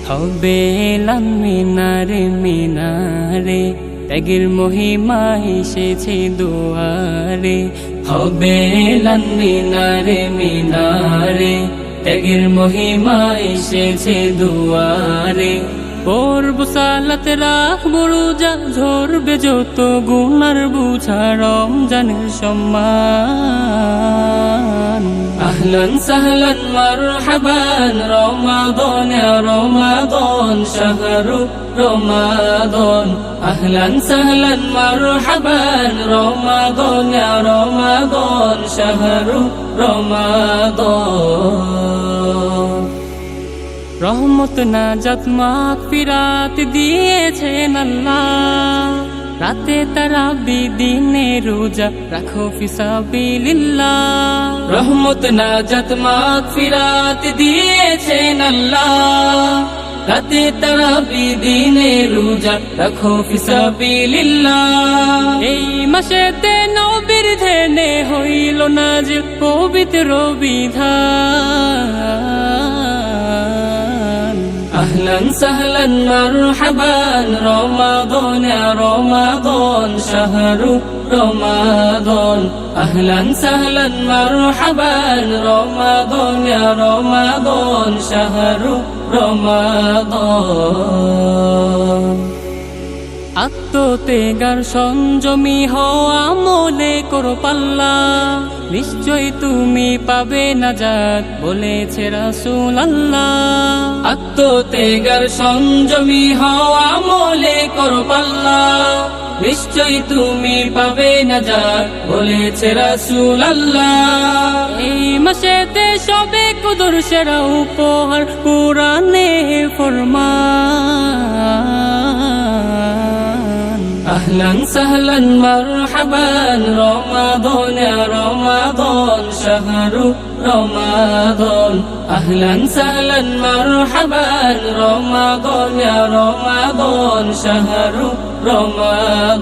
হবে এলান মিনারে মিনারে, ত্যাগের মহিমা এসেছে দুয়ারে। হবে এলান মিনারে মিনারে, ত্যাগের মহিমা এসেছে দুয়ারে। পড়ব সালাত রাখবো রোজা, ঝরবে যত গুনার বুঝা রমজানের সম্মান। আহলান সাহলান মারহাবান রমাদান ইয়া রমাদান শাহরু রমাদান। আহলান সাহলান মারহাবান রমাদান ইয়া রমাদান শাহরু রমাদান। রহমত নাজাত মাগফিরাত দিয়েছেন আল্লাহ, রাতে তারাবি দিনে রোজা রাখো ফিসাবিলিল্লাহ। রহমত নাজাত মাগফিরাত দিয়েছেন আল্লাহ, রাতে তারাবি দিনে রোজা রাখো ফিসাবিলিল্লাহ। এই মাসেতে নবীর ধ্যানে হইল নাজিল পবিত্র বিধান। আহলান সাহলান মারহাবান রমাদান ইয়া রমাদান শাহরু রমাদান। আহলান সাহলান মারহাবান রমাদান ইয়া রমাদান শাহরু রমাদান। আত্মত্যাগার সংযমী হও আমলে করো পাল্লা, নিশ্চয় তুমি পাবে নাজাত বলেছে রাসূলুল্লাহ। আত্মত্যাগার সংযমী হও আমলে করো পাল্লা, নিশ্চয় তুমি পাবে নাজাত বলেছে রাসূলুল্লাহ। এই মাসেতে সবে কুদুর সেরা উপহার কুরআনে ফরমান। আহলান সাহলান মারহাবান রমাদান ইয়া রমাদান শাহরু রমাদান। আহলান সাহলান মারহাবান রমাদান ইয়া রমাদান শাহরু রমাদান।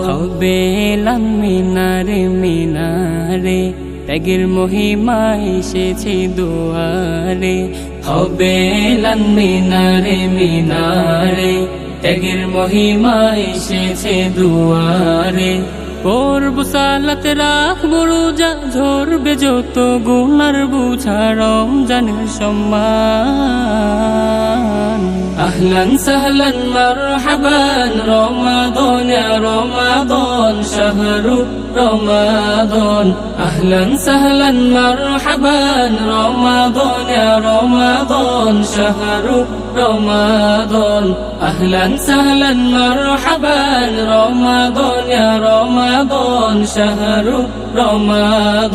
হবে এলান মিনারে মিনারে, ত্যাগের মহিমা এসেছে দুয়ারে। হবে এলান মিনারে মিনারে, ত্যাগের মহিমা এসেছে দুয়ারে। পড়ব সালাত রাখবো রোজা, ঝরবে যত গুনার বুঝা রমজানের সম্মান। আহলান সাহলান মারহাবান রমাদান ইয়া রমাদান শাহরু রমাদান। আহলান সাহলান মারহাবান রমাদান ইয়া রমাদান শাহরু রমাদান। আহলান সাহলান মারহাবান রমাদান ইয়া রমাদান শাহরু রমাদান।